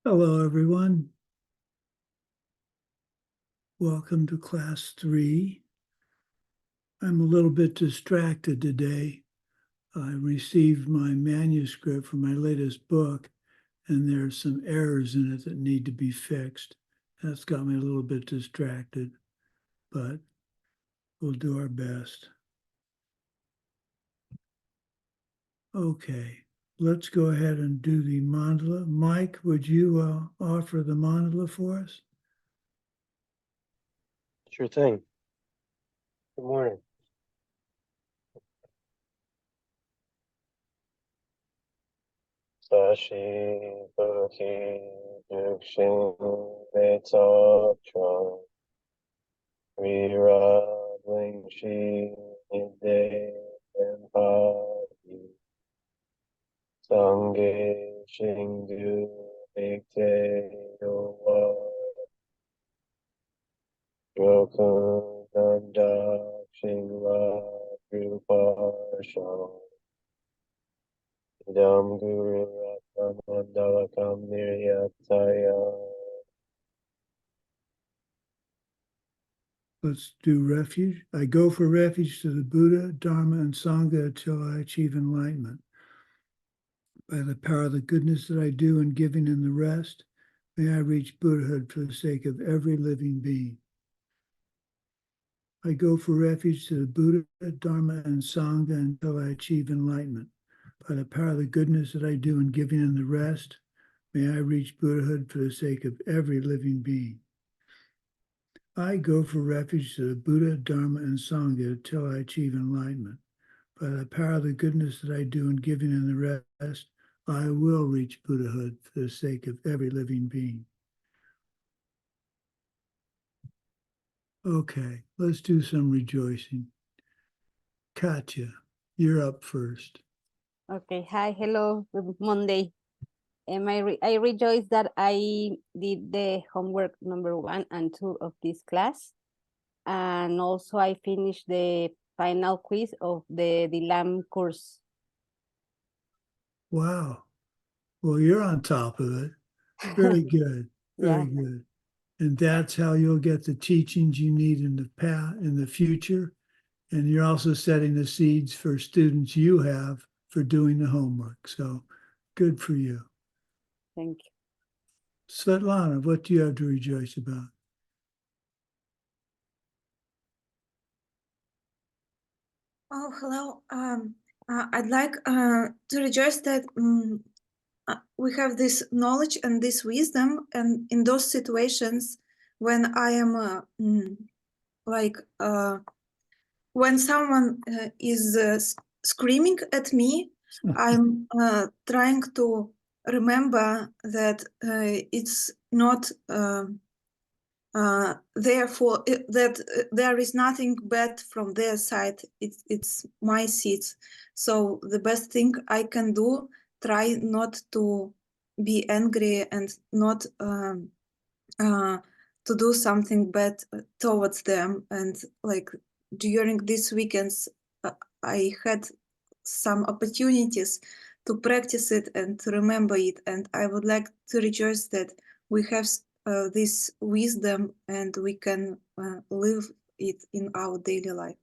Hello, everyone. Welcome to class 3. I'm a little bit distracted today. I received my manuscript for my latest book, and there are some errors in it that need to be fixed. That's got me a little bit distracted, but we'll do our best. Okay, let's go ahead and do the mandala. Mike, would you offer the mandala for us? Sure thing. Good morning. Sashi Bhakti Yukshin Vetatra Vira Lingshi Nide Empati Sangye Shingu Ekte Yowa Roku Nanda Shingla Rupa Sham Idam Guru Ratna Mandalakam Niryataya. Let's do refuge. I go for refuge to the Buddha, Dharma, and Sangha until I achieve enlightenment. By the power of the goodness that I do in giving and the rest, may I reach Buddhahood for the sake of every living being. I go for refuge to the Buddha, Dharma, and Sangha until I achieve enlightenment. By the power of the goodness that I do in giving and the rest, may I reach Buddhahood for the sake of every living being. I go for refuge to the Buddha, Dharma, and Sangha until I achieve enlightenment. By the power of the goodness that I do in giving and the rest, I will reach Buddhahood for the sake of every living being. Okay, let's do some rejoicing. Katya, you're up first. Okay, hi, hello, good Monday. I rejoice that I did the homework number 1 and 2 of this class. And also I finished the final quiz of the DLAM course. Wow. Well, you're on top of it. Very good. Very Yeah. good. And that's how you'll get the teachings you need in the future. And you're also setting the seeds for students you have for doing the homework. So good for you. Thank you. Svetlana, what do you have to rejoice about? Oh, hello. I'd like to rejoice that we have this knowledge and this wisdom, and in those situations when I am when someone is screaming at me, I'm trying to remember that it's not therefore that there is nothing bad from their side. It's my seeds. So the best thing I can do, try not to be angry and not to do something bad towards them. And like during these weekends, I had some opportunities to practice it and to remember it. And I would like to rejoice that we have this wisdom and we can live it in our daily life.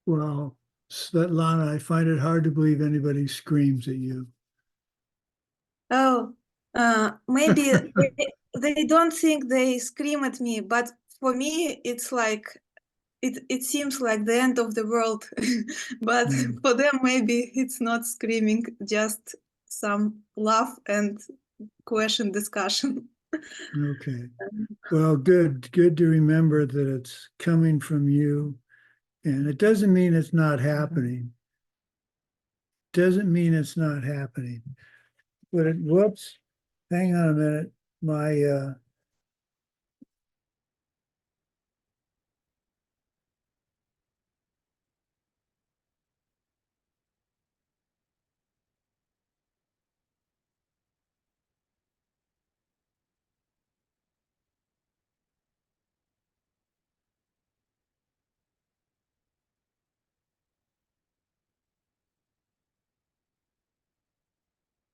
Well, Svetlana, I find it hard to believe anybody screams at you. Oh, maybe they don't think they scream at me, but for me, it's like it seems like the end of the world. But for them, maybe it's not screaming, just some laugh and question discussion. Okay. Well, good to remember that it's coming from you. And it doesn't mean it's not happening. Doesn't mean it's not happening. But whoops, hang on a minute. My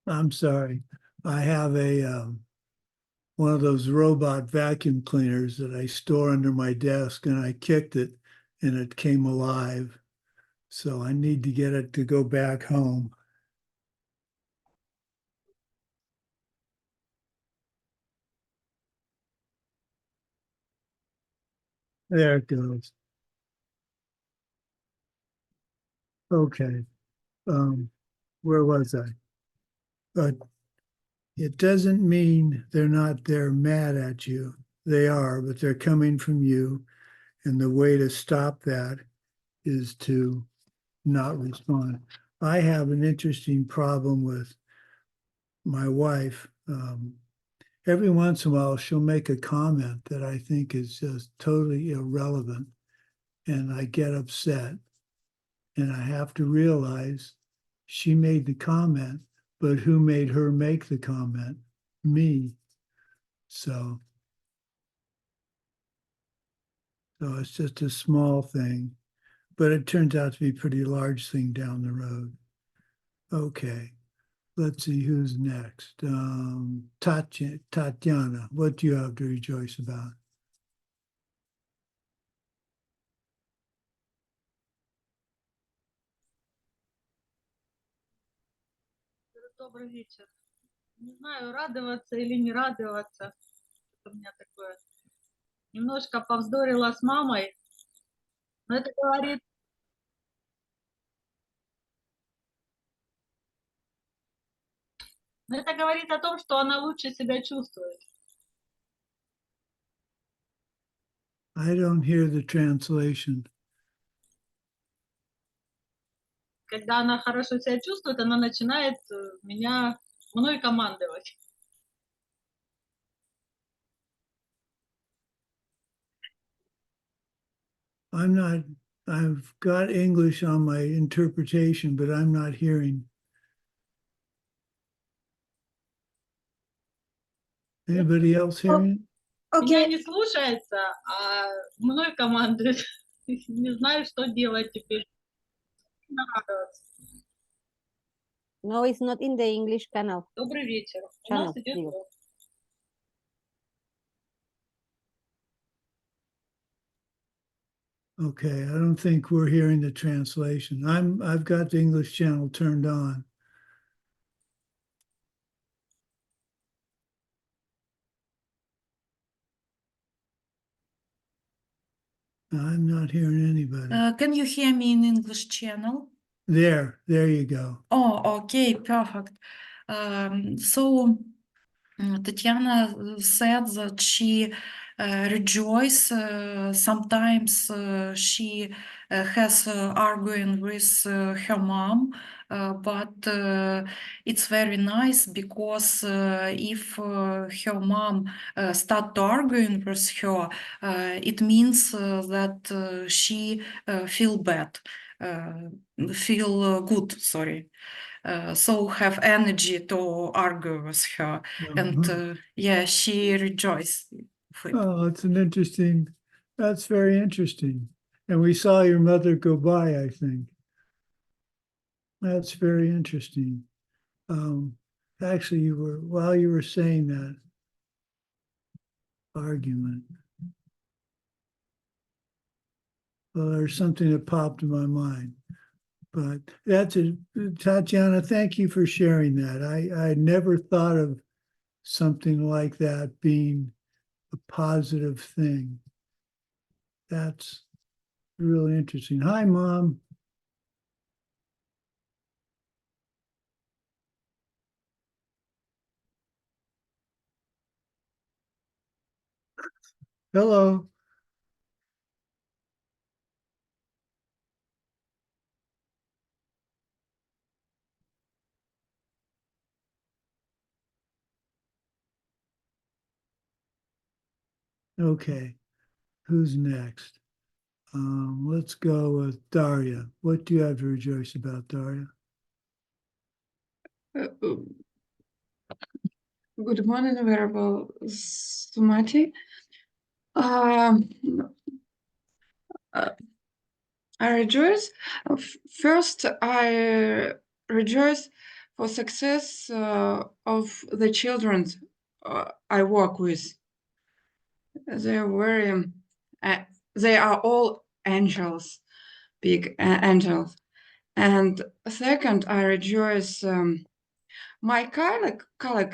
I'm sorry. I have one of those robot vacuum cleaners that I store under my desk, and I kicked it and it came alive. So I need to get it to go back home. There it goes. Okay. Where was I? But it doesn't mean they're mad at you. They are, but they're coming from you. And the way to stop that is to not respond. I have an interesting problem with my wife. Every once in a while, she'll make a comment that I think is just totally irrelevant, and I get upset. And I have to realize she made the comment, but who made her make the comment? Me. So it's just a small thing, but it turns out to be a pretty large thing down the road. Okay, let's see who's next. Tatiana, what do you have to rejoice about? Добрый вечер. Не знаю, радоваться или не радоваться. У меня такое. Немножко повздорила с мамой. Но это говорит о том, что она лучше себя чувствует. I don't hear the translation. Когда она хорошо себя чувствует, она начинает мной командовать. I've got English on my interpretation, but I'm not hearing. Anybody else hearing? Меня Okay, не слушается, а мной командует. Не знаю, что делать теперь. Радоваться. No, it's not in the English channel. Добрый вечер. У Channel, нас идет digo. Okay, I don't think we're hearing the translation. I've got the English channel turned on. I'm not hearing anybody. Can you hear me in English channel? There you go. Oh, okay, perfect. So Tatiana said that she rejoices. Sometimes she has arguing with her mom, but it's very nice because if her mom start arguing with her, it means that she feel bad, feel good. Sorry. So have energy to argue with her, and yeah, she rejoiced with it. Oh, that's very interesting. And we saw your mother go by, I think. That's very interesting. Actually, while you were saying that argument, well, there's something that popped in my mind. But Tatiana, thank you for sharing that. I never thought of something like that being a positive thing. That's really interesting. Hi, Mom. Hello. Okay, who's next? Let's go with Daria. What do you have to rejoice about, Daria? Good morning, Venerable Sumati. I rejoice. First, I rejoice for success of the children I work with. They're very, they are all angels, big angels. And second, I rejoice. My colleague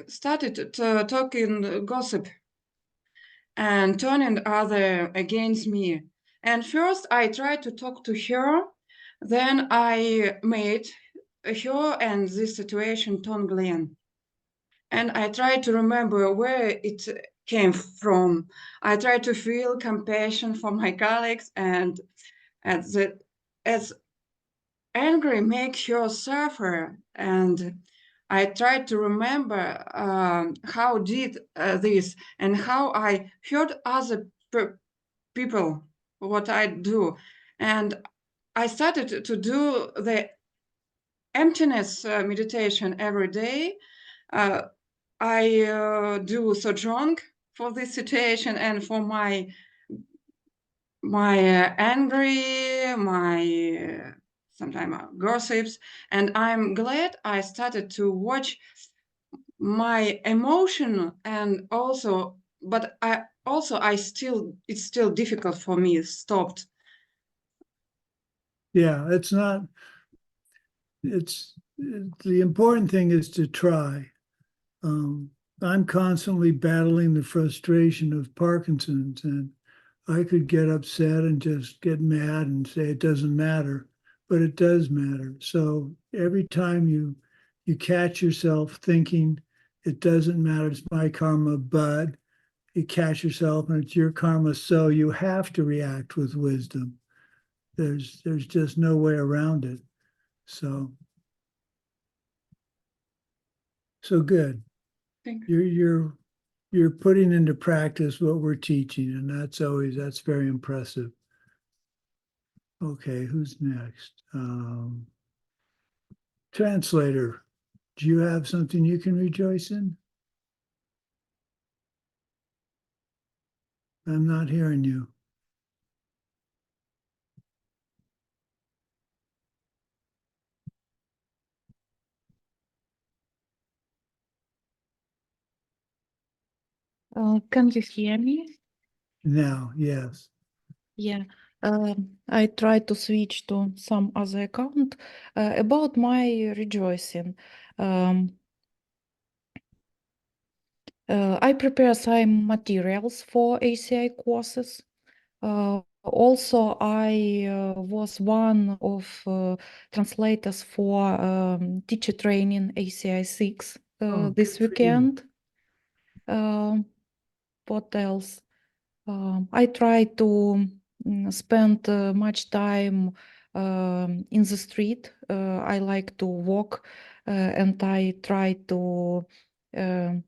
started to talking gossip and turning other against me. And first I tried to talk to her, then I made her and this situation turn Glenn. And I tried to remember where it came from. I tried to feel compassion for my colleagues and as angry make her suffer. And I tried to remember how did this and how I hurt other people, what I do. And I started to do the emptiness meditation every day. I do sojong for this situation and for my angry, my sometimes gossips, and I'm glad I started to watch my emotion and also, but it's still difficult for me. Stopped. Yeah, it's not, the important thing is to try. I'm constantly battling the frustration of Parkinson's, and I could get upset and just get mad and say it doesn't matter, but it does matter. So every time you catch yourself thinking it doesn't matter, it's my karma, but you catch yourself and it's your karma, so you have to react with wisdom. There's just no way around it. So good. Thank you. You're putting into practice what we're teaching, and that's very impressive. Okay, who's next? Translator, do you have something you can rejoice in? I'm not hearing you. Can you hear me? Now, yes. Yeah, I try to switch to some other account about my rejoicing. I prepare some materials for ACI courses. Also, I was one of translators for teacher training ACI 6 Oh, this good for you. weekend. What else? I try to spend much time in the street. I like to walk and I try to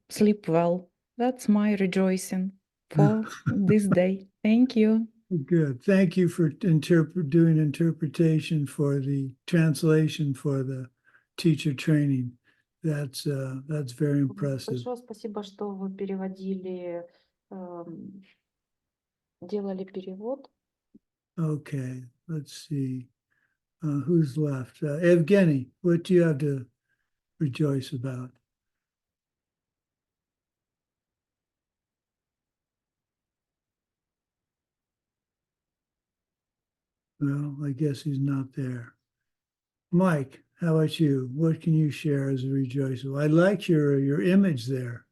sleep well. That's my rejoicing for this day. Thank you. Good. Thank you for doing interpretation for the translation for the teacher training. That's very impressive. Большое спасибо, что вы переводили, делали перевод. Okay, let's see. Who's left? Evgeny, what do you have to rejoice about? Well, I guess he's not there. Mike, how about you? What can you share as a rejoicing? I like your image there.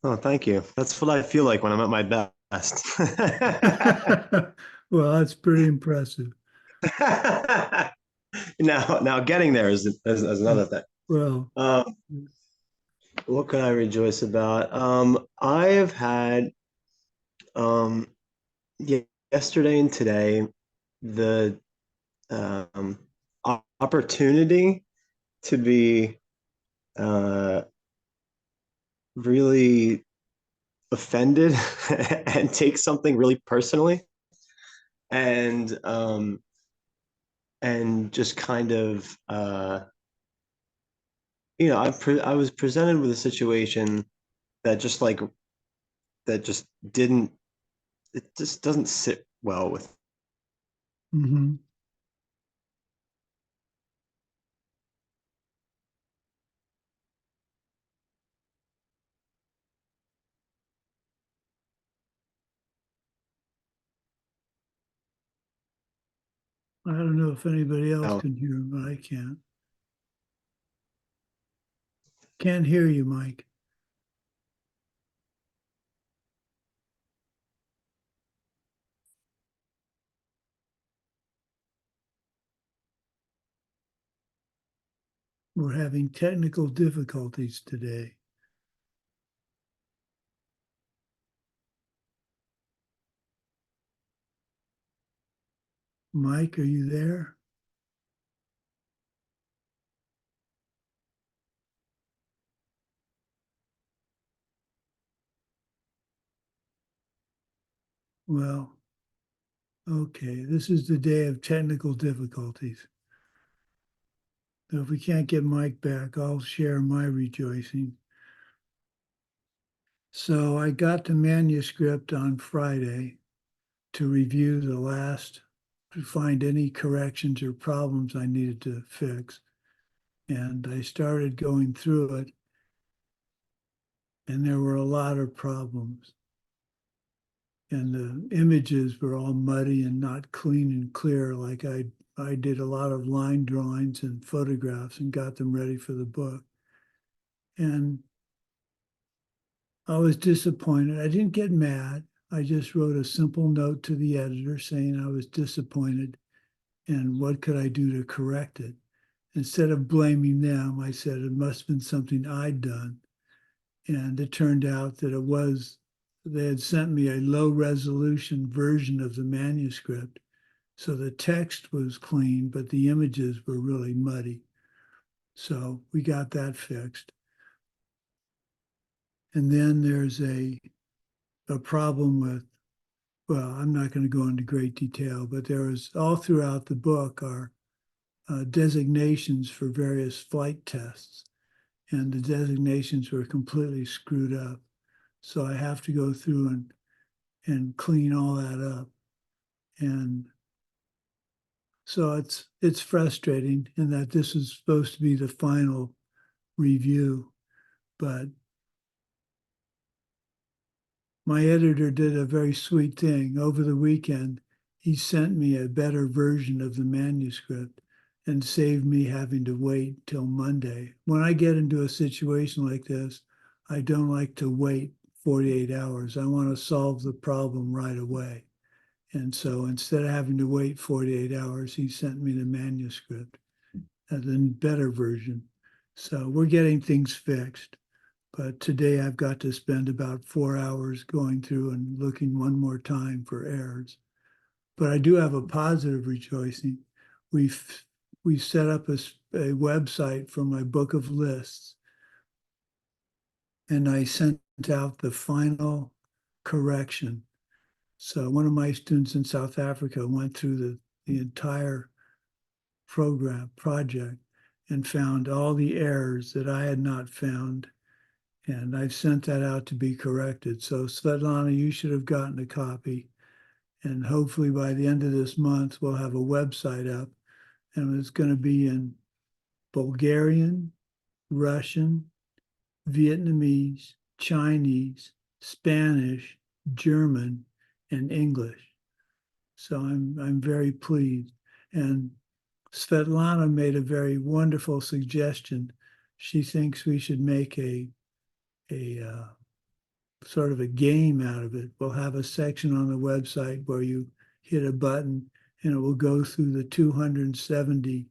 Oh, thank you. That's what I feel like when I'm at my best. Well, that's pretty impressive. Now getting there is another thing. Well, What can I rejoice about? I have had yesterday and today the opportunity to be really offended and take something really personally, and just kind of I was presented with a situation that just doesn't sit well with mm-hmm. I don't know if anybody else Oh. can hear him, but I can't. Can't hear you, Mike. We're having technical difficulties today. Mike, are you there? Well, okay, this is the day of technical difficulties. So if we can't get Mike back, I'll share my rejoicing. So I got the manuscript on Friday to review the last, to find any corrections or problems I needed to fix. And I started going through it, and there were a lot of problems. And the images were all muddy and not clean and clear. Like I did a lot of line drawings and photographs and got them ready for the book. And I was disappointed. I didn't get mad. I just wrote a simple note to the editor saying I was disappointed and what could I do to correct it. Instead of blaming them, I said it must have been something I'd done. And it turned out that it was, they had sent me a low resolution version of the manuscript. So the text was clean, but the images were really muddy. So we got that fixed. And then there's a problem with, well, I'm not going to go into great detail, but there was all throughout the book are designations for various flight tests. And the designations were completely screwed up. So I have to go through and clean all that up. And so it's frustrating in that this is supposed to be the final review, but my editor did a very sweet thing. Over the weekend, he sent me a better version of the manuscript and saved me having to wait till Monday. When I get into a situation like this, I don't like to wait 48 hours. I want to solve the problem right away. And so instead of having to wait 48 hours, he sent me the manuscript, the better version. So we're getting things fixed. But today I've got to spend about 4 hours going through and looking one more time for errors. But I do have a positive rejoicing. We set up a website for my book of lists, and I sent out the final correction. So one of my students in South Africa went through the entire project and found all the errors that I had not found. And I've sent that out to be corrected. So Svetlana, you should have gotten a copy. And hopefully by the end of this month, we'll have a website up. And it's going to be in Bulgarian, Russian, Vietnamese, Chinese, Spanish, German, and English. So I'm very pleased. And Svetlana made a very wonderful suggestion. She thinks we should make a sort of a game out of it. We'll have a section on the website where you hit a button and it will go through the 270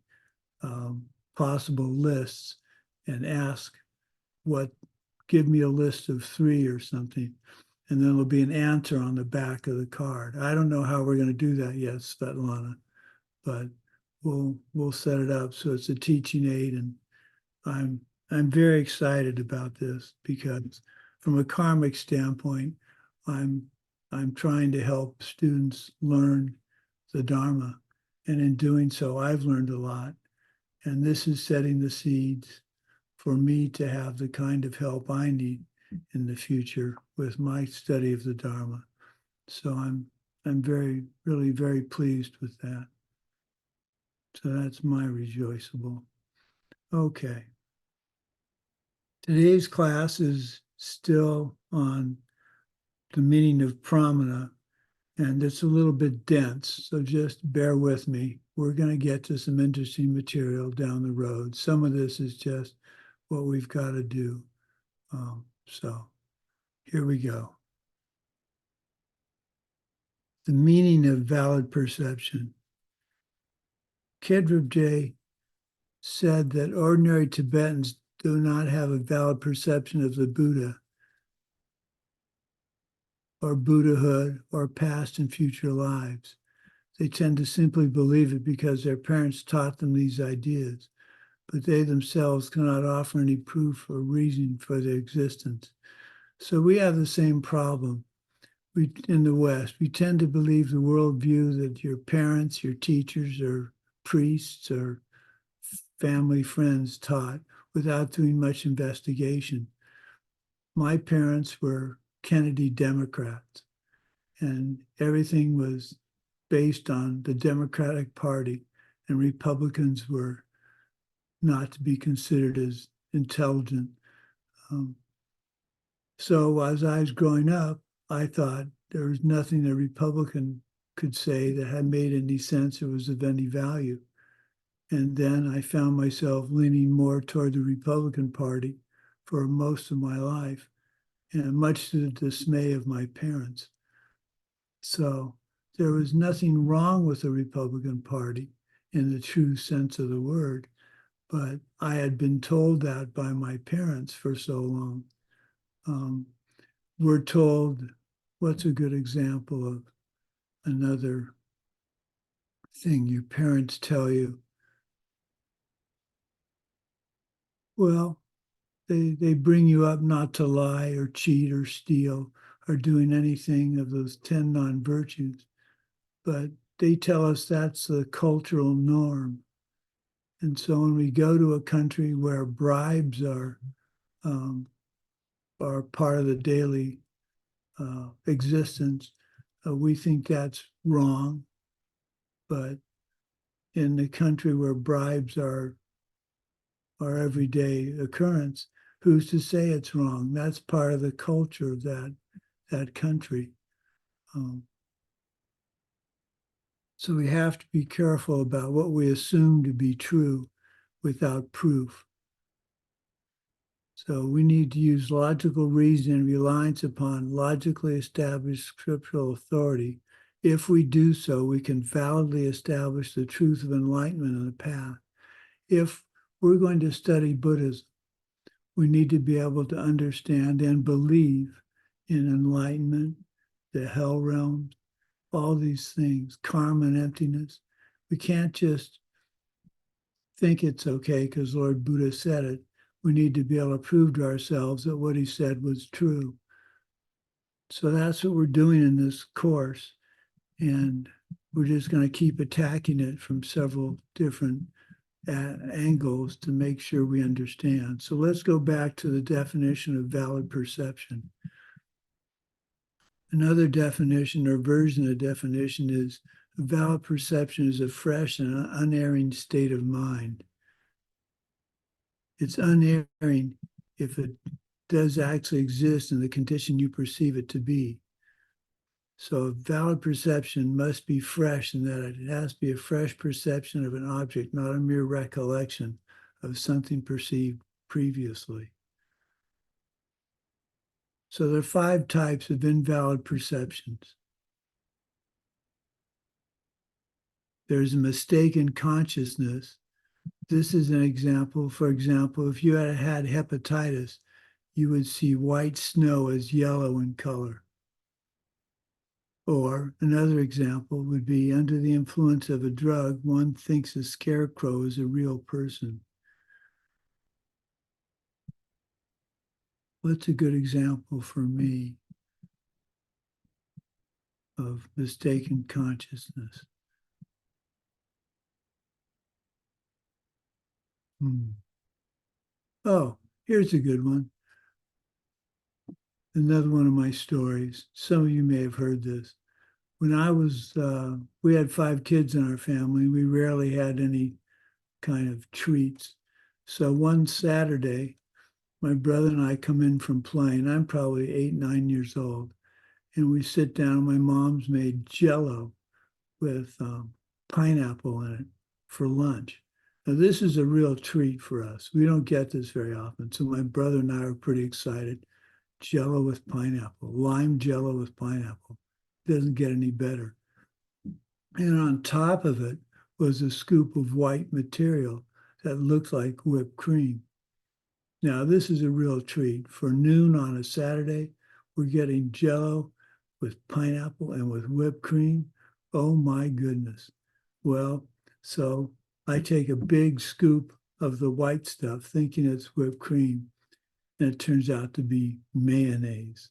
possible lists and ask give me a list of 3 or something. And then there'll be an answer on the back of the card. I don't know how we're going to do that yet, Svetlana, but we'll set it up so it's a teaching aid. And I'm very excited about this because from a karmic standpoint, I'm trying to help students learn the Dharma. And in doing so, I've learned a lot. And this is setting the seeds for me to have the kind of help I need in the future with my study of the Dharma. So I'm really very pleased with that. So that's my rejoicable. Okay. Today's class is still on the meaning of pramana, and it's a little bit dense, so just bear with me. we're going to get to some interesting material down the road. Some of this is just what we've got to do. So here we go. The meaning of valid perception. Khedrubje said that ordinary Tibetans do not have a valid perception of the Buddha or Buddhahood or past and future lives. They tend to simply believe it because their parents taught them these ideas, but they themselves cannot offer any proof or reason for their existence. So we have the same problem. In the West, we tend to believe the worldview that your parents, your teachers, or priests, or family friends taught without doing much investigation. My parents were Kennedy Democrats, and everything was based on the Democratic Party, and Republicans were not to be considered as intelligent. So as I was growing up, I thought there was nothing a Republican could say that had made any sense or was of any value. And then I found myself leaning more toward the Republican Party for most of my life, and much to the dismay of my parents. So there was nothing wrong with the Republican Party in the true sense of the word, but I had been told that by my parents for so long. We're told, what's a good example of another thing your parents tell you? Well, they bring you up not to lie or cheat or steal or doing anything of those 10 non-virtues, but they tell us that's the cultural norm. And so when we go to a country where bribes are part of the daily existence, we think that's wrong. But in the country where bribes are everyday occurrence, who's to say it's wrong? That's part of the culture of that country. So we have to be careful about what we assume to be true without proof. So we need to use logical reason and reliance upon logically established scriptural authority. If we do so, we can validly establish the truth of enlightenment and the path. If we're going to study Buddhism, we need to be able to understand and believe in enlightenment, the hell realms, all these things, karma and emptiness. We can't just think it's okay because Lord Buddha said it. We need to be able to prove to ourselves that what he said was true. So that's what we're doing in this course. And we're just going to keep attacking it from several different angles to make sure we understand. So let's go back to the definition of valid perception. Another definition or version of the definition is a valid perception is a fresh and unerring state of mind. It's unerring if it does actually exist in the condition you perceive it to be. So a valid perception must be fresh in that it has to be a fresh perception of an object, not a mere recollection of something perceived previously. So there are 5 types of invalid perceptions. There's a mistaken consciousness. This is an example. For example, if you had hepatitis, you would see white snow as yellow in color. Or another example would be under the influence of a drug, one thinks a scarecrow is a real person. What's a good example for me of mistaken consciousness? Oh, here's a good one. Another one of my stories. Some of you may have heard this. When I was, we had 5 kids in our family. We rarely had any kind of treats. So one Saturday, my brother and I come in from playing. I'm probably 8, 9 years old. And we sit down. My mom's made Jell-O with pineapple in it for lunch. Now, this is a real treat for us. We don't get this very often. So my brother and I are pretty excited. Jello with pineapple, lime jello with pineapple. Doesn't get any better. And on top of it was a scoop of white material that looked like whipped cream. Now, this is a real treat. For noon on a Saturday, we're getting jello with pineapple and with whipped cream. Oh my goodness. Well, so I take a big scoop of the white stuff thinking it's whipped cream, and it turns out to be mayonnaise.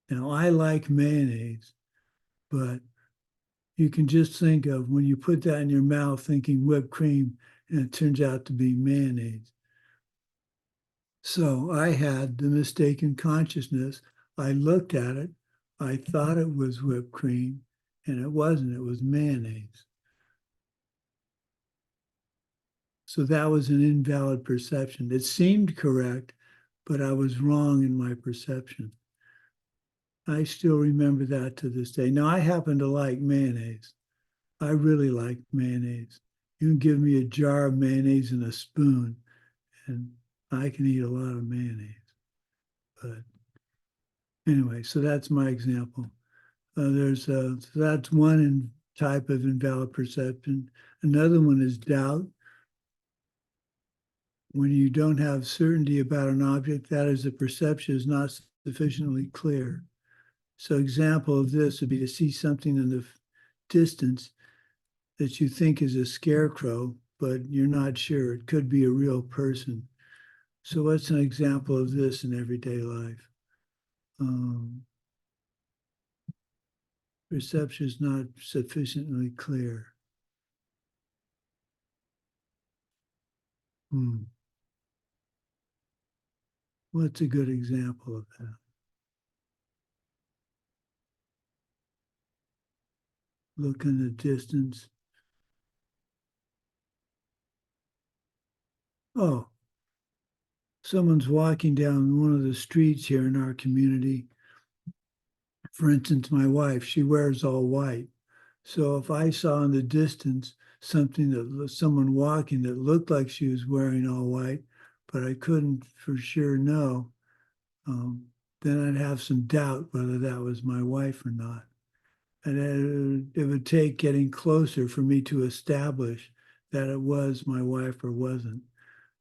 Now, I like mayonnaise, but you can just think of when you put that in your mouth thinking whipped cream, and it turns out to be mayonnaise. So I had the mistaken consciousness. I looked at it. I thought it was whipped cream, and it wasn't. It was mayonnaise. So that was an invalid perception. It seemed correct, but I was wrong in my perception. I still remember that to this day. Now, I happen to like mayonnaise. I really like mayonnaise. You can give me a jar of mayonnaise and a spoon, and I can eat a lot of mayonnaise. But anyway, so that's my example. So that's one type of invalid perception. Another one is doubt. When you don't have certainty about an object, that is, the perception is not sufficiently clear. So example of this would be to see something in the distance that you think is a scarecrow, but you're not sure. It could be a real person. So what's an example of this in everyday life? Perception is not sufficiently clear. What's a good example of that? Look in the distance. Oh, someone's walking down one of the streets here in our community. For instance, my wife, she wears all white. So if I saw in the distance someone walking that looked like she was wearing all white, but I couldn't for sure know, then I'd have some doubt whether that was my wife or not. And it would take getting closer for me to establish that it was my wife or wasn't.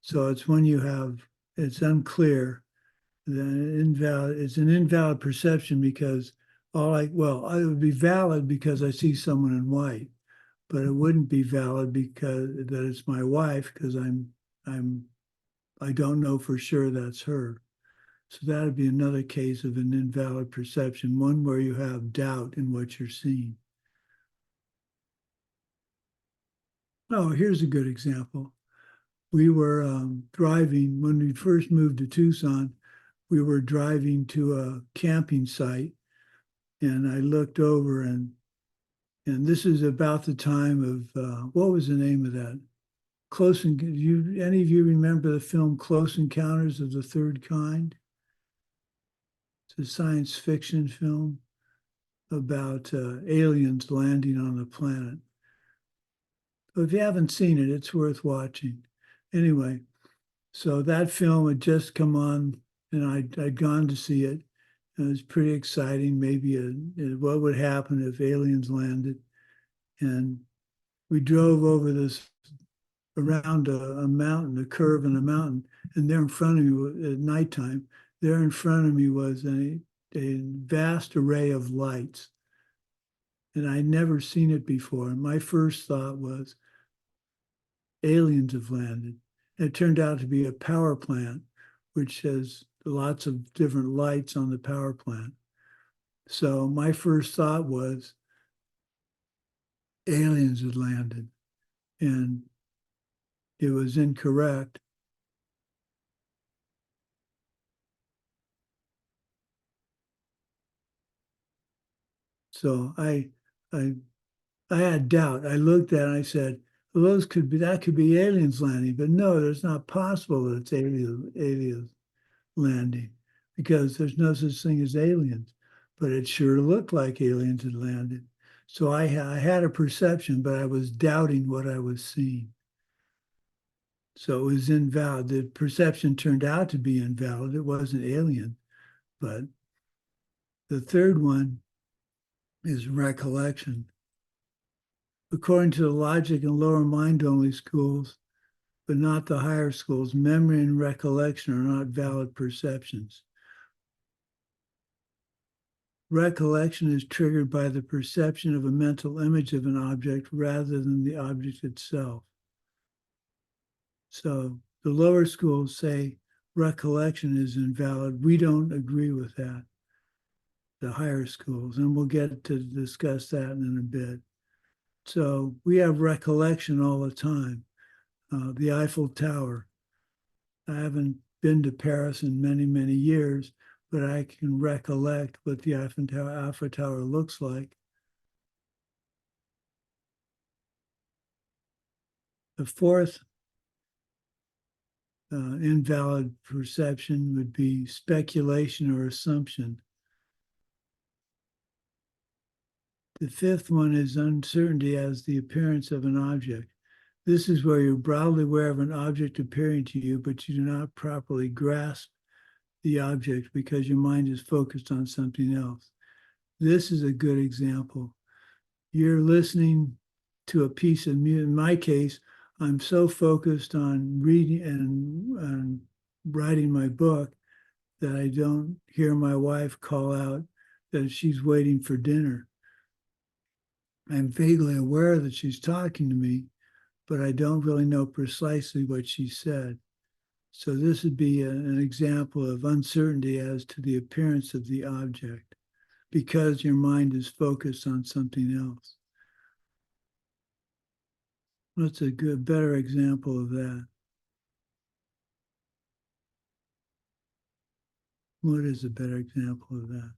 So it's when it's unclear, then it's an invalid perception because it would be valid because I see someone in white, but it wouldn't be valid because that it's my wife because I don't know for sure that's her. So that would be another case of an invalid perception, one where you have doubt in what you're seeing. Oh, here's a good example. We were driving, when we first moved to Tucson, we were driving to a camping site, and I looked over, and this is about the time of, what was the name of that? Any of you remember the film Close Encounters of the Third Kind? It's a science fiction film about aliens landing on the planet. So if you haven't seen it, it's worth watching. Anyway, so that film had just come on, and I'd gone to see it. It was pretty exciting, maybe what would happen if aliens landed. And we drove over around a mountain, a curve in a mountain, and there in front of me at nighttime, there in front of me was a vast array of lights. And I'd never seen it before. And my first thought was, aliens have landed. And it turned out to be a power plant, which has lots of different lights on the power plant. So my first thought was, aliens had landed. And it was incorrect. So I had doubt. I looked at it and I said, well, that could be aliens landing, but no, it's not possible that it's aliens landing because there's no such thing as aliens. But it sure looked like aliens had landed. So I had a perception, but I was doubting what I was seeing. So it was invalid. The perception turned out to be invalid. It wasn't alien. But the third one is recollection. According to the logic and lower mind only schools, but not the higher schools, memory and recollection are not valid perceptions. Recollection is triggered by the perception of a mental image of an object rather than the object itself. So the lower schools say recollection is invalid. We don't agree with that, the higher schools, and we'll get to discuss that in a bit. So we have recollection all the time. The Eiffel Tower. I haven't been to Paris in many, many years, but I can recollect what the Eiffel Tower looks like. The fourth invalid perception would be speculation or assumption. The fifth one is uncertainty as the appearance of an object. This is where you're broadly aware of an object appearing to you, but you do not properly grasp the object because your mind is focused on something else. This is a good example. You're listening to a piece of music. In my case, I'm so focused on reading and writing my book that I don't hear my wife call out that she's waiting for dinner. I'm vaguely aware that she's talking to me, but I don't really know precisely what she said. So this would be an example of uncertainty as to the appearance of the object because your mind is focused on something else. What's a better example of that? What is a better example of that?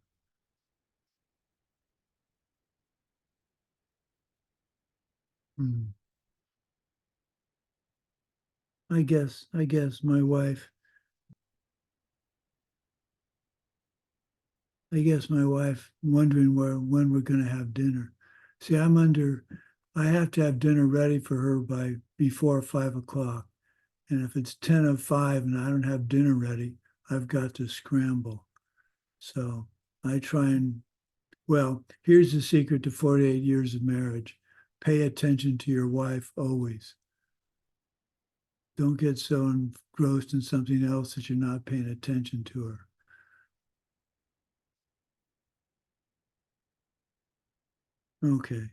I guess my wife. Wondering when we're going to have dinner. See, I have to have dinner ready for her before 5 o'clock. And if it's 10:05 and I don't have dinner ready, I've got to scramble. So I try well, here's the secret to 48 years of marriage. Pay attention to your wife always. Don't get so engrossed in something else that you're not paying attention to her. Okay.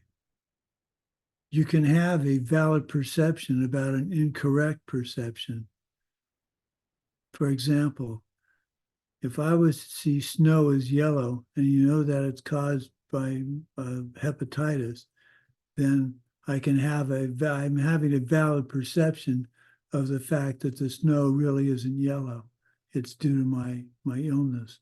You can have a valid perception about an incorrect perception. For example, if I was to see snow as yellow and you know that it's caused by hepatitis, then I'm having a valid perception of the fact that the snow really isn't yellow. It's due to my illness.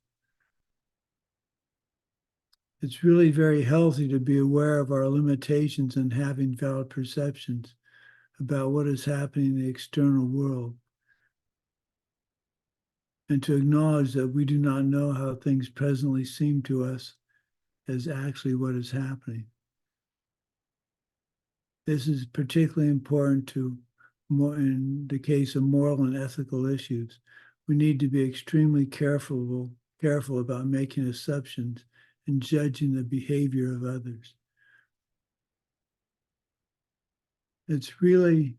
It's really very healthy to be aware of our limitations and having valid perceptions about what is happening in the external world. And to acknowledge that we do not know how things presently seem to us as actually what is happening. This is particularly important in the case of moral and ethical issues. We need to be extremely careful about making assumptions and judging the behavior of others. It's really,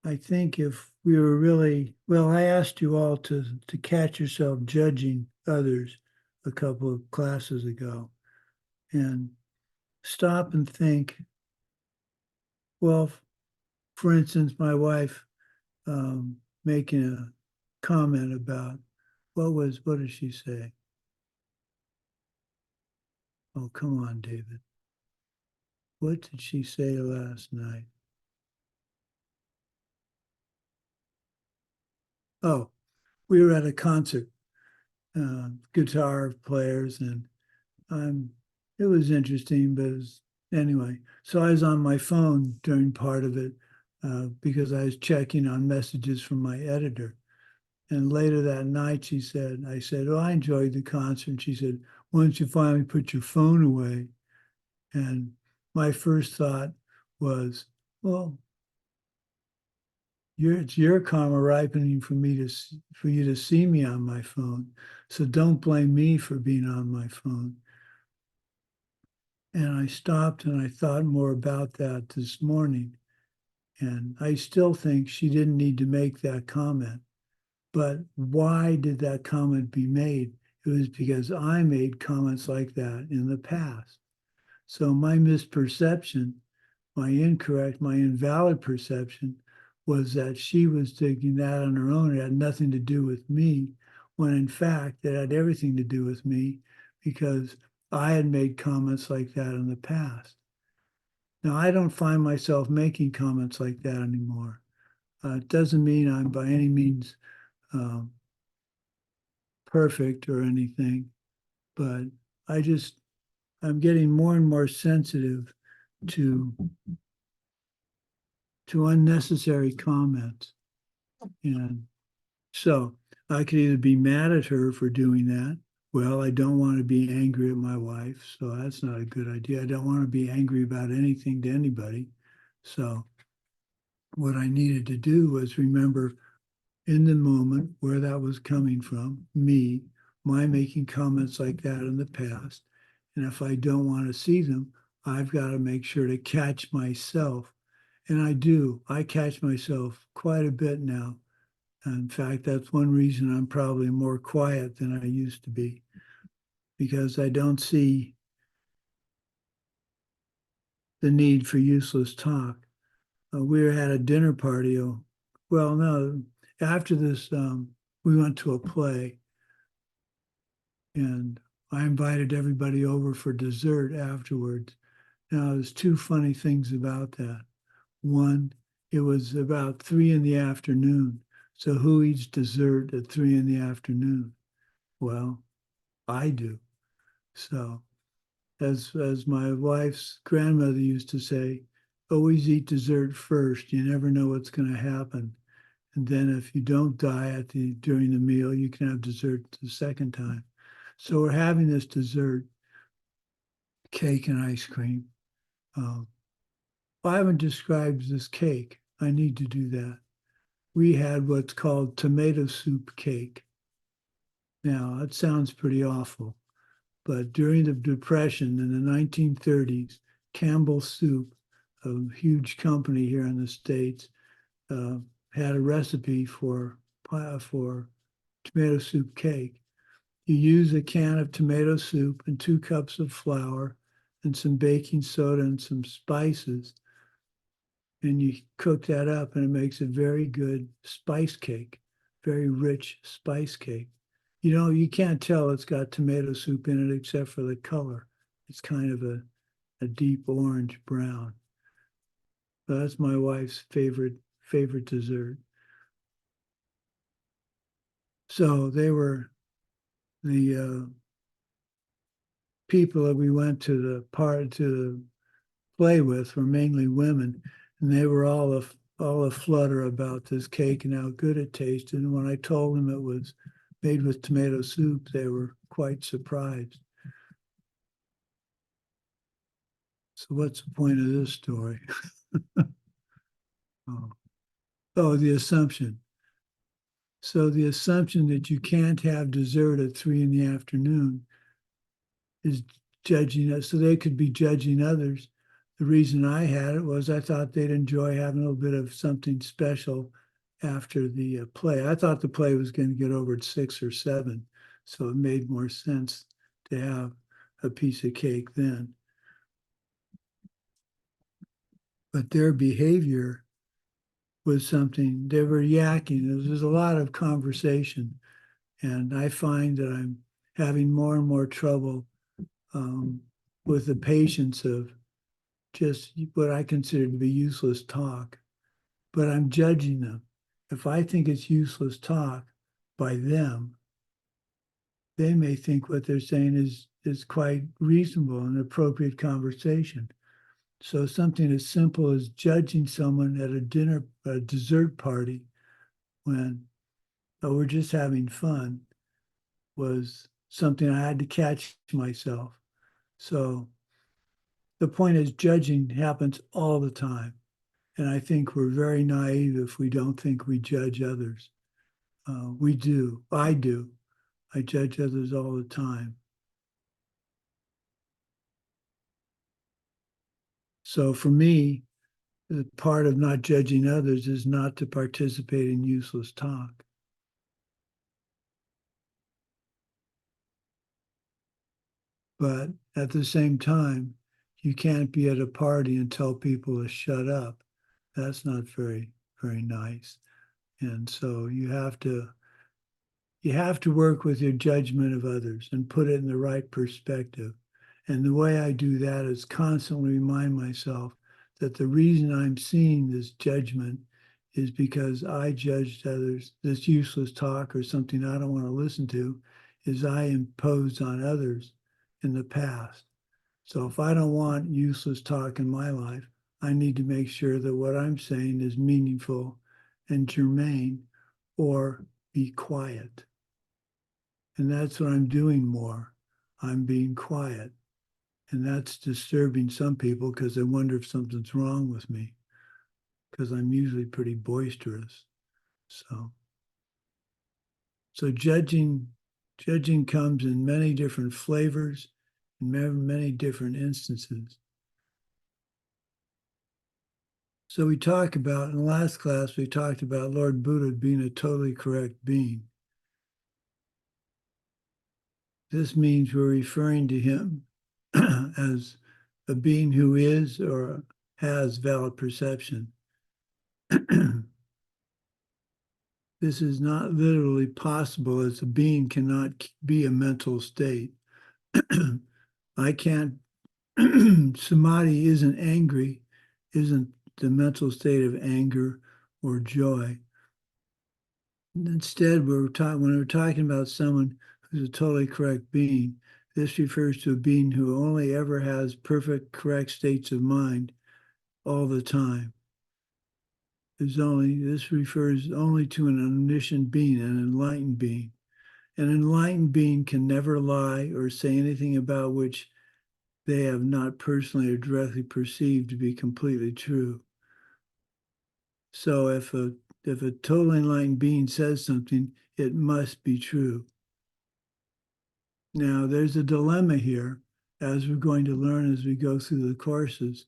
I think if we were really, well, I asked you all to catch yourself judging others a couple of classes ago and stop and think, well, for instance, my wife making a comment about, what did she say? Oh, come on, David. What did she say last night? Oh, we were at a concert, guitar players, and it was interesting, but anyway. So I was on my phone during part of it because I was checking on messages from my editor. And later that night, I said, oh, I enjoyed the concert. And she said, why don't you finally put your phone away? And my first thought was, well, it's your karma ripening for you to see me on my phone. So don't blame me for being on my phone. And I stopped and I thought more about that this morning. And I still think she didn't need to make that comment. But why did that comment be made? It was because I made comments like that in the past. So my misperception, my invalid perception was that she was taking that on her own. It had nothing to do with me, when in fact it had everything to do with me because I had made comments like that in the past. Now, I don't find myself making comments like that anymore. It doesn't mean I'm by any means perfect or anything, but I'm getting more and more sensitive to unnecessary comments. And so I could either be mad at her for doing that. Well, I don't want to be angry at my wife, so that's not a good idea. I don't want to be angry about anything to anybody. So what I needed to do was remember in the moment where that was coming from, me, my making comments like that in the past. And if I don't want to see them, I've got to make sure to catch myself. And I do. I catch myself quite a bit now. In fact, that's one reason I'm probably more quiet than I used to be, because I don't see the need for useless talk. We were at a dinner party. Well, no, after this, we went to a play, and I invited everybody over for dessert afterwards. Now, there's two funny things about that. One, it was about 3 in the afternoon. So who eats dessert at 3 in the afternoon? Well, I do. So as my wife's grandmother used to say, always eat dessert first. You never know what's going to happen. And then if you don't die during the meal, you can have dessert the second time. So we're having this dessert, cake and ice cream. I haven't described this cake. I need to do that. We had what's called tomato soup cake. Now, that sounds pretty awful, but during the Depression in the 1930s, Campbell Soup, a huge company here in the States, had a recipe for tomato soup cake. You use a can of tomato soup and 2 cups of flour and some baking soda and some spices, and you cook that up and it makes a very good spice cake, very rich spice cake. You know, you can't tell it's got tomato soup in it except for the color. It's kind of a deep orange brown. So that's my wife's favorite dessert. So they were the people that we went to the play with were mainly women, and they were all a flutter about this cake and how good it tasted. And when I told them it was made with tomato soup, they were quite surprised. So what's the point of this story? The assumption. So the assumption that you can't have dessert at 3 in the afternoon is judging us. So they could be judging others. The reason I had it was I thought they'd enjoy having a little bit of something special after the play. I thought the play was going to get over at 6 or 7, so it made more sense to have a piece of cake then. But their behavior was something, they were yakking. There was a lot of conversation, and I find that I'm having more and more trouble with the patience of just what I consider to be useless talk, but I'm judging them. If I think it's useless talk by them, they may think what they're saying is quite reasonable and appropriate conversation. So something as simple as judging someone at a dessert party when we're just having fun was something I had to catch myself. So the point is judging happens all the time. And I think we're very naive if we don't think we judge others. We do. I do. I judge others all the time. So for me, the part of not judging others is not to participate in useless talk. But at the same time, you can't be at a party and tell people to shut up. That's not very, very nice. And so you have to work with your judgment of others and put it in the right perspective. And the way I do that is constantly remind myself that the reason I'm seeing this judgment is because I judged others. This useless talk or something I don't want to listen to is I imposed on others in the past. So if I don't want useless talk in my life, I need to make sure that what I'm saying is meaningful and germane, or be quiet. And that's what I'm doing more. I'm being quiet. And that's disturbing some people because they wonder if something's wrong with me, because I'm usually pretty boisterous. So judging comes in many different flavors and many different instances. So we talk about, in the last class, we talked about Lord Buddha being a totally correct being. This means we're referring to him as a being who is or has valid perception. This is not literally possible, as a being cannot be a mental state. I can't, samadhi isn't angry, isn't the mental state of anger or joy. Instead, when we're talking about someone who's a totally correct being, this refers to a being who only ever has perfect, correct states of mind all the time. This refers only to an omniscient being, an enlightened being. An enlightened being can never lie or say anything about which they have not personally or directly perceived to be completely true. So if a totally enlightened being says something, it must be true. Now, there's a dilemma here, as we're going to learn as we go through the courses.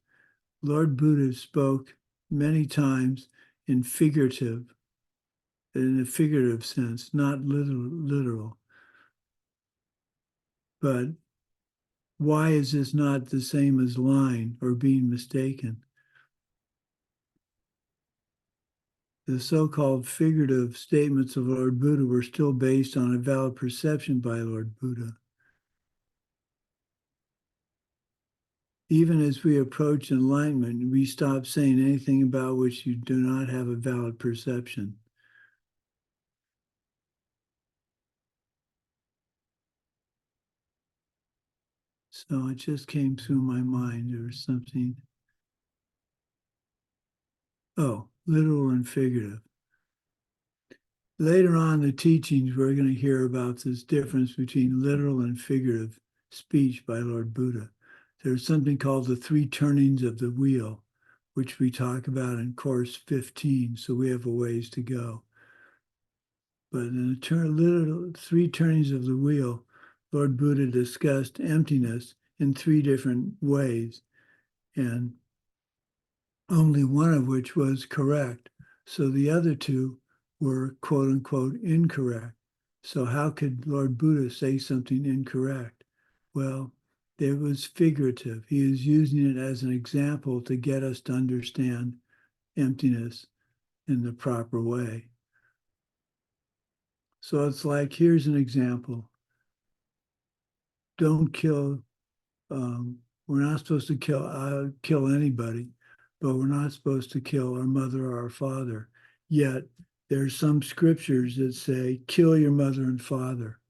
Lord Buddha spoke many times in a figurative sense, not literal. But why is this not the same as lying or being mistaken? The so-called figurative statements of Lord Buddha were still based on a valid perception by Lord Buddha. Even as we approach enlightenment, we stop saying anything about which you do not have a valid perception. So it just came through my mind or something. Oh, literal and figurative. Later on in the teachings, we're going to hear about this difference between literal and figurative speech by Lord Buddha. There's something called the 3 turnings of the wheel, which we talk about in course 15, so we have a ways to go. But in the literal 3 turnings of the wheel, Lord Buddha discussed emptiness in 3 different ways, and only one of which was correct. So the other 2 were quote unquote incorrect. So how could Lord Buddha say something incorrect? Well, it was figurative. He is using it as an example to get us to understand emptiness in the proper way. So it's like, here's an example. Don't kill, we're not supposed to kill anybody, but we're not supposed to kill our mother or our father. Yet there's some scriptures that say, kill your mother and father.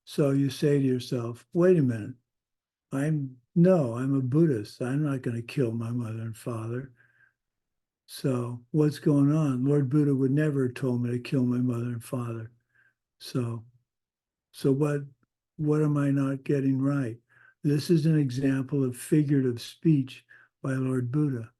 So you say to yourself, wait a minute, I'm a Buddhist. I'm not going to kill my mother and father. So what's going on? Lord Buddha would never have told me to kill my mother and father. So what am I not getting right? This is an example of figurative speech by Lord Buddha.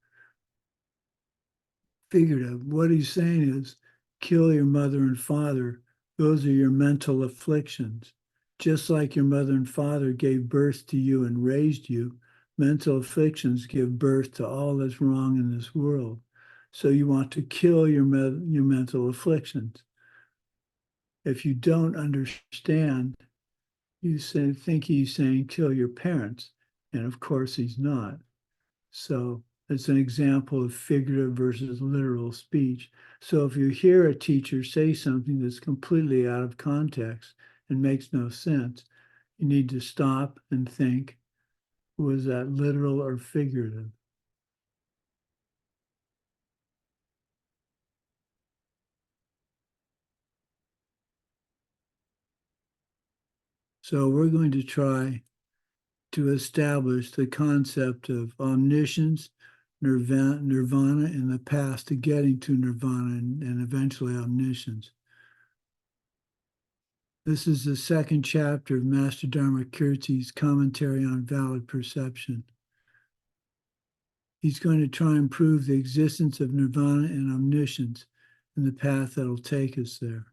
Figurative, what he's saying is, kill your mother and father. Those are your mental afflictions. Just like your mother and father gave birth to you and raised you, mental afflictions give birth to all that's wrong in this world. So you want to kill your mental afflictions. If you don't understand, you think he's saying kill your parents. And of course he's not. So it's an example of figurative versus literal speech. So if you hear a teacher say something that's completely out of context and makes no sense, you need to stop and think, was that literal or figurative? So we're going to try to establish the concept of omniscience, nirvana, and the path to getting to nirvana and eventually omniscience. This is the second chapter of Master Dharmakirti's commentary on valid perception. He's going to try and prove the existence of nirvana and omniscience and the path that will take us there.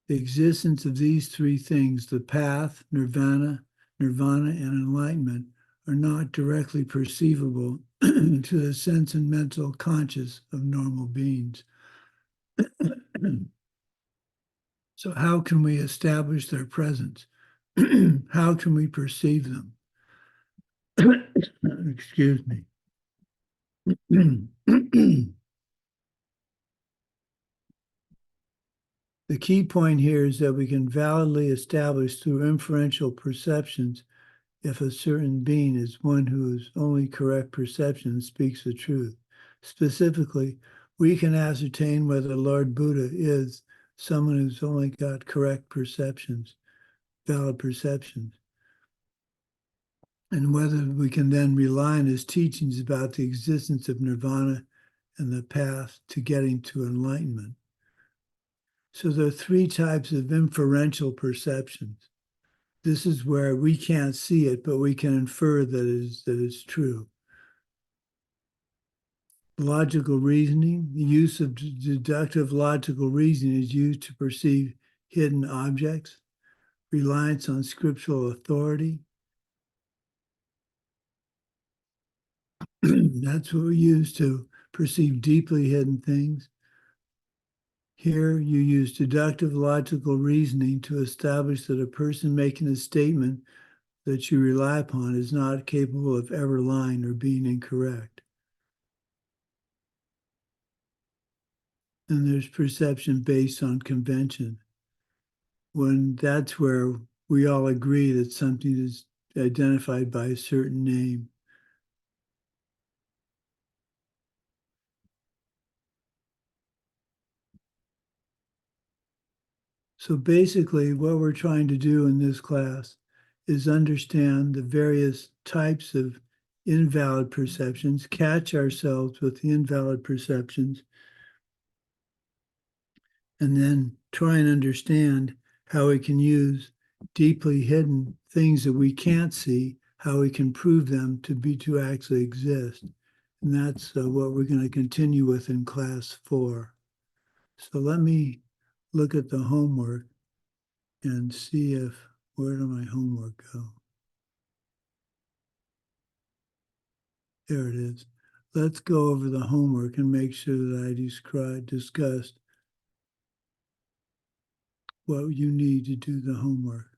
The existence of these three things, the path, nirvana, and enlightenment, are not directly perceivable to the sense and mental conscious of normal beings. So how can we establish their presence? How can we perceive them? Excuse me. The key point here is that we can validly establish through inferential perceptions if a certain being is one whose only correct perception speaks the truth. Specifically, we can ascertain whether Lord Buddha is someone who's only got correct perceptions, valid perceptions, and whether we can then rely on his teachings about the existence of nirvana and the path to getting to enlightenment. So there are three types of inferential perceptions. This is where we can't see it, but we can infer that it's true. Logical reasoning, the use of deductive logical reasoning is used to perceive hidden objects. Reliance on scriptural authority. That's what we use to perceive deeply hidden things. Here, you use deductive logical reasoning to establish that a person making a statement that you rely upon is not capable of ever lying or being incorrect. And there's perception based on convention. When that's where we all agree that something is identified by a certain name. So basically, what we're trying to do in this class is understand the various types of invalid perceptions, catch ourselves with the invalid perceptions, and then try and understand how we can use deeply hidden things that we can't see, how we can prove them to actually exist. And that's what we're going to continue with in class 4. So let me look at the homework and see where did my homework go? There it is. Let's go over the homework and make sure that I discussed what you need to do the homework.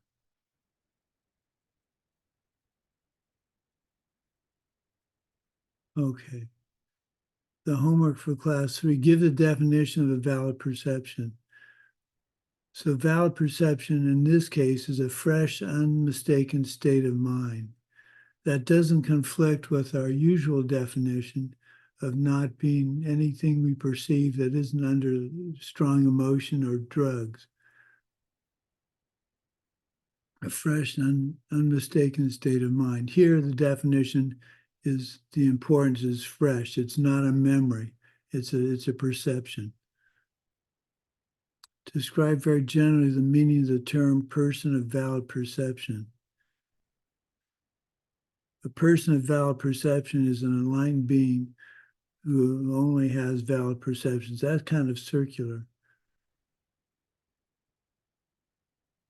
Okay. The homework for class 3, give the definition of a valid perception. So valid perception in this case is a fresh, unmistaken state of mind that doesn't conflict with our usual definition of not being anything we perceive that isn't under strong emotion or drugs. A fresh and unmistaken state of mind. Here, the definition is the importance is fresh. It's not a memory. It's a perception. Describe very generally the meaning of the term person of valid perception. A person of valid perception is an enlightened being who only has valid perceptions. That's kind of circular.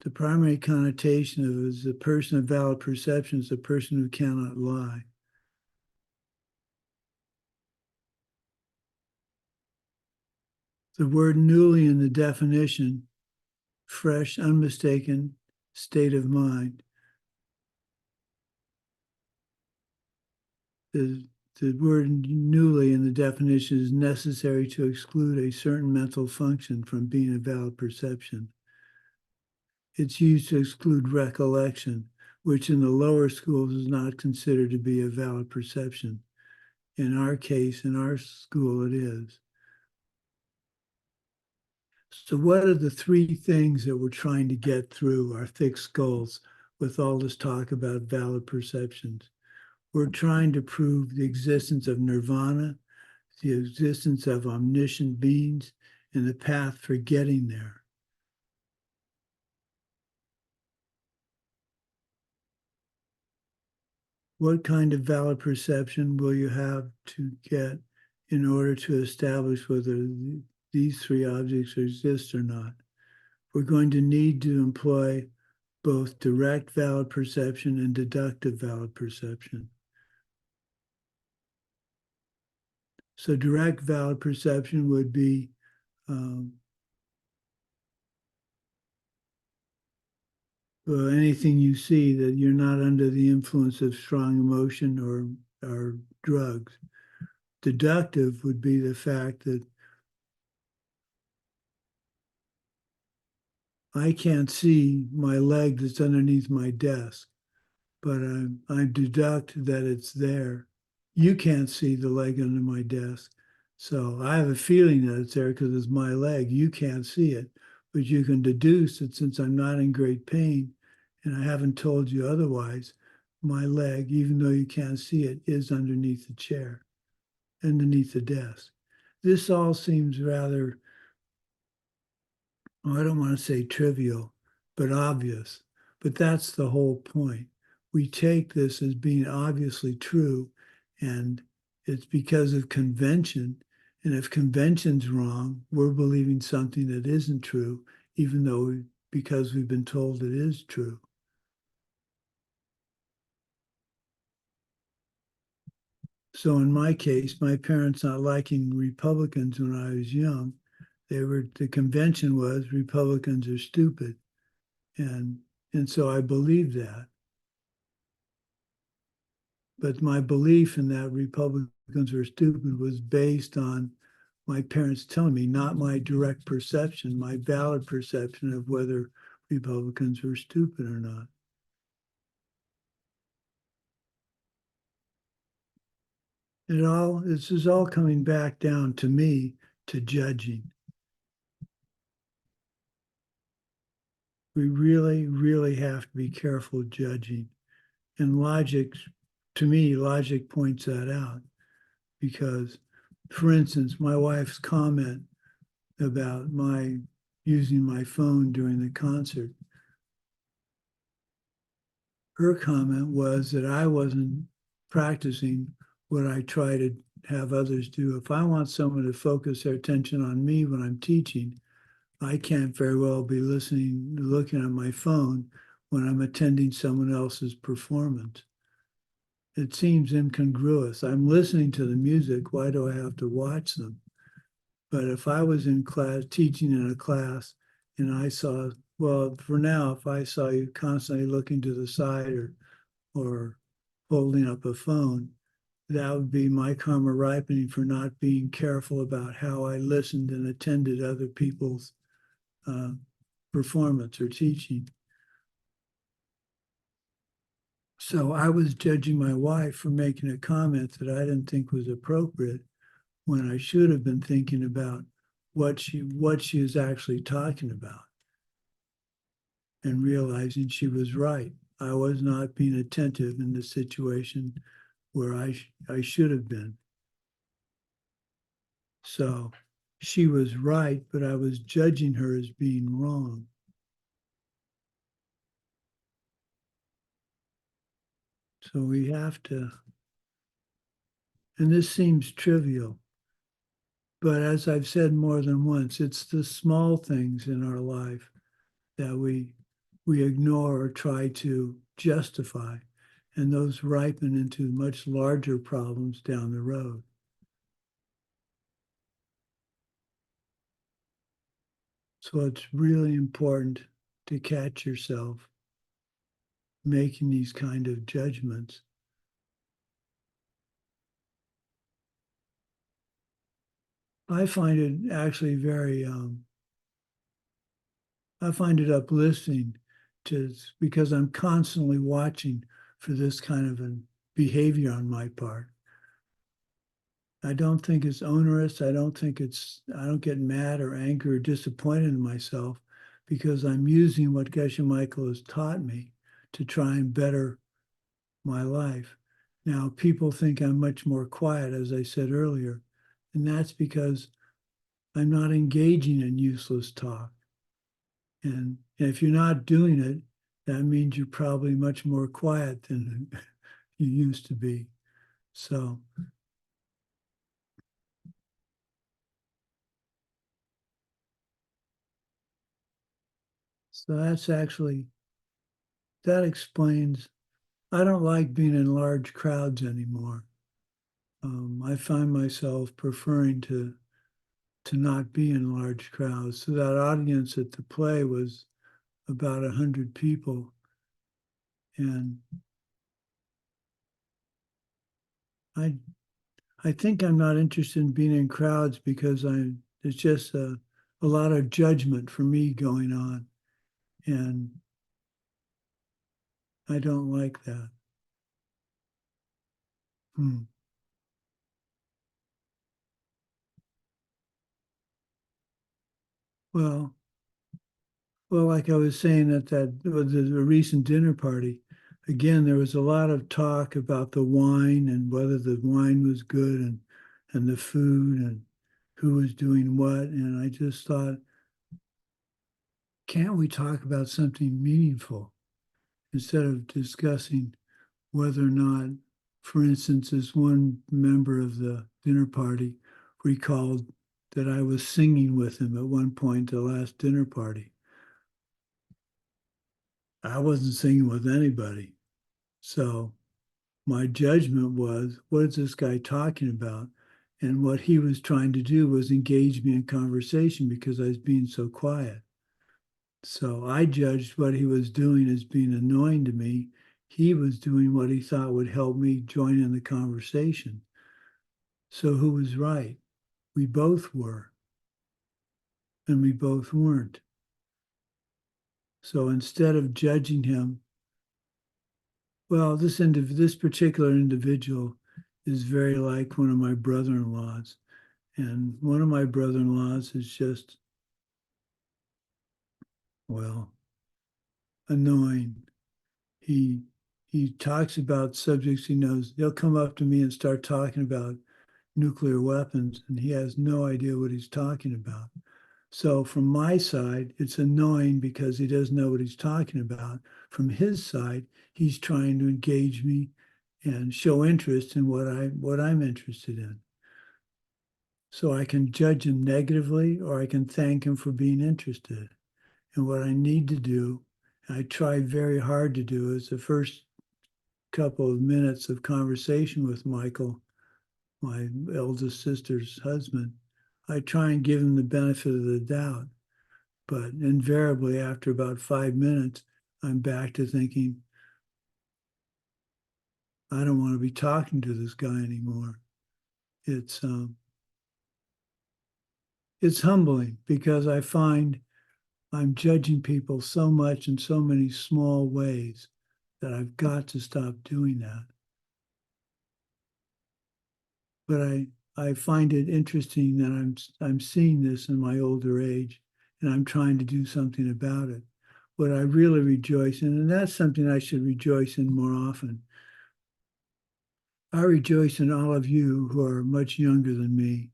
The primary connotation of it is a person of valid perception is a person who cannot lie. The word newly in the definition, fresh, unmistaken state of mind. The word newly in the definition is necessary to exclude a certain mental function from being a valid perception. It's used to exclude recollection, which in the lower schools is not considered to be a valid perception. In our case, in our school, it is. So what are the three things that we're trying to get through our thick skulls with all this talk about valid perceptions? We're trying to prove the existence of nirvana, the existence of omniscient beings, and the path for getting there. What kind of valid perception will you have to get in order to establish whether these three objects exist or not? We're going to need to employ both direct valid perception and deductive valid perception. So direct valid perception would be well, anything you see that you're not under the influence of strong emotion or drugs. Deductive would be the fact that I can't see my leg that's underneath my desk, but I deduct that it's there. You can't see the leg under my desk. So I have a feeling that it's there because it's my leg. You can't see it, but you can deduce that since I'm not in great pain and I haven't told you otherwise, my leg, even though you can't see it, is underneath the chair, underneath the desk. This all seems rather, I don't want to say trivial, but obvious. But that's the whole point. We take this as being obviously true, and it's because of convention. And if convention's wrong, we're believing something that isn't true, even though because we've been told it is true. So in my case, my parents not liking Republicans when I was young, the convention was Republicans are stupid. And so I believed that. But my belief in that Republicans are stupid was based on my parents telling me, not my direct perception, my valid perception of whether Republicans were stupid or not. This is all coming back down to me, to judging. We really, really have to be careful judging. And logic, to me, logic points that out. Because, for instance, my wife's comment about my using my phone during the concert, her comment was that I wasn't practicing what I try to have others do. If I want someone to focus their attention on me when I'm teaching, I can't very well be looking at my phone when I'm attending someone else's performance. It seems incongruous. I'm listening to the music. Why do I have to watch them? But if I was in class, teaching in a class, and I saw, well, for now, if I saw you constantly looking to the side or holding up a phone, that would be my karma ripening for not being careful about how I listened and attended other people's performance or teaching. So I was judging my wife for making a comment that I didn't think was appropriate when I should have been thinking about what she is actually talking about and realizing she was right. I was not being attentive in the situation where I should have been. So she was right, but I was judging her as being wrong. So we have to, and this seems trivial, but as I've said more than once, it's the small things in our life that we ignore or try to justify, and those ripen into much larger problems down the road. So it's really important to catch yourself making these kind of judgments. I find it actually very, I find it uplifting because I'm constantly watching for this kind of a behavior on my part. I don't think it's onerous. I don't get mad or angry or disappointed in myself because I'm using what Geshe Michael has taught me to try and better my life. Now, people think I'm much more quiet, as I said earlier, and that's because I'm not engaging in useless talk. And if you're not doing it, that means you're probably much more quiet than you used to be. So that's actually, that explains, I don't like being in large crowds anymore. I find myself preferring to not be in large crowds. So that audience at the play was about 100 people. And I think I'm not interested in being in crowds because there's just a lot of judgment for me going on. And I don't like that. Well, like I was saying at the recent dinner party, again, there was a lot of talk about the wine and whether the wine was good and the food and who was doing what. And I just thought, can't we talk about something meaningful instead of discussing whether or not, for instance, as one member of the dinner party recalled that I was singing with him at one point, the last dinner party. I wasn't singing with anybody. So my judgment was, what is this guy talking about? And what he was trying to do was engage me in conversation because I was being so quiet. So I judged what he was doing as being annoying to me. He was doing what he thought would help me join in the conversation. So who was right? We both were. And we both weren't. So instead of judging him, well, this particular individual is very like one of my brother-in-laws. And one of my brother-in-laws is just, well, annoying. He talks about subjects he knows. He'll come up to me and start talking about nuclear weapons, and he has no idea what he's talking about. So from my side, it's annoying because he doesn't know what he's talking about. From his side, he's trying to engage me and show interest in what I'm interested in. So I can judge him negatively, or I can thank him for being interested. And what I need to do, I try very hard to do, is the first couple of minutes of conversation with Michael, my eldest sister's husband, I try and give him the benefit of the doubt. But invariably, after about 5 minutes, I'm back to thinking, I don't want to be talking to this guy anymore. It's humbling because I find I'm judging people so much in so many small ways that I've got to stop doing that. But I find it interesting that I'm seeing this in my older age, and I'm trying to do something about it. What I really rejoice in, and that's something I should rejoice in more often. I rejoice in all of you who are much younger than me,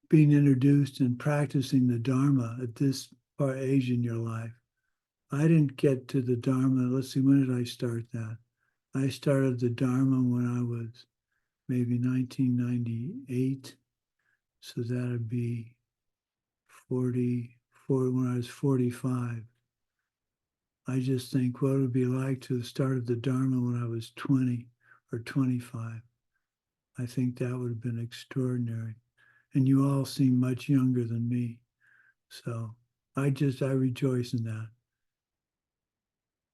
being introduced and practicing the Dharma at this age in your life. I didn't get to the Dharma. Let's see, when did I start that? I started the Dharma when I was maybe 1998. So that'd be 44 when I was 45. I just think what it would be like to have started the Dharma when I was 20 or 25. I think that would have been extraordinary. And you all seem much younger than me. So I rejoice in that.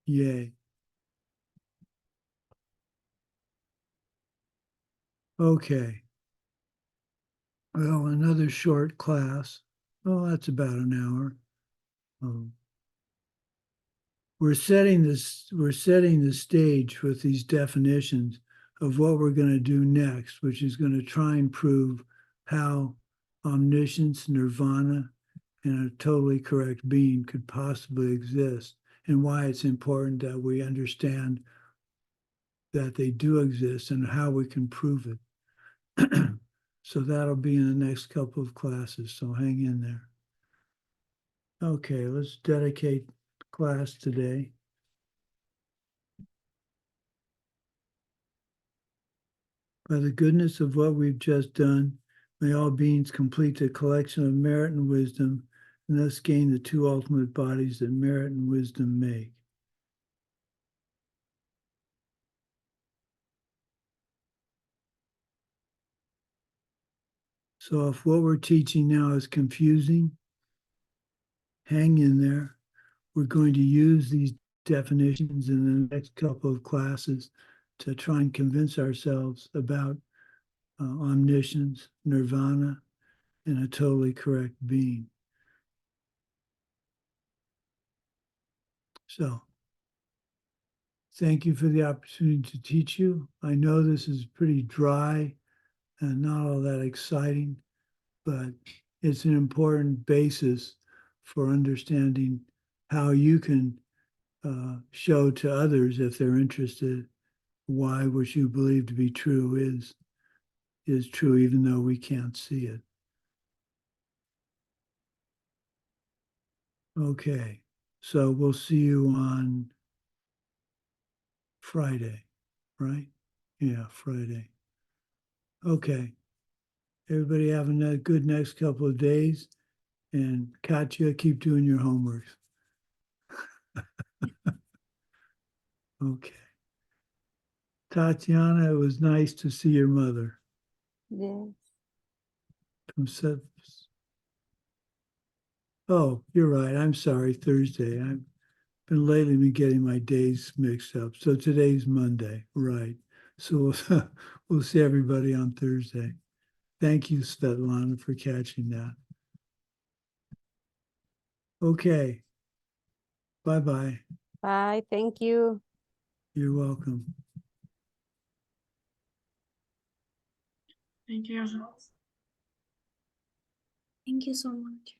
Yay. Okay. Well, another short class. Oh, that's about an hour. We're setting the stage with these definitions of what we're going to do next, which is going to try and prove how omniscience, nirvana, and a totally correct being could possibly exist, and why it's important that we understand that they do exist and how we can prove it. So that'll be in the next couple of classes, so hang in there. Okay, let's dedicate class today. By the goodness of what we've just done, may all beings complete the collection of merit and wisdom, and thus gain the two ultimate bodies that merit and wisdom make. So if what we're teaching now is confusing, hang in there. We're going to use these definitions in the next couple of classes to try and convince ourselves about omniscience, nirvana, and a totally correct being. So, thank you for the opportunity to teach you. I know this is pretty dry and not all that exciting, but it's an important basis for understanding how you can show to others, if they're interested, why what you believe to be true is true, even though we can't see it. Okay, so we'll see you on Friday, right? Yeah, Friday. Okay. Everybody have a good next couple of days. And Katya, keep doing your homework. Okay. Tatiana, it was nice to see your mother. Yes. Oh, you're right. I'm sorry. Thursday. I've been lately getting my days mixed up. So today's Monday, right? So we'll see everybody on Thursday. Thank you, Svetlana, for catching that. Okay. Bye-bye. Bye. Thank you. You're welcome. Thank you. Thank you so much.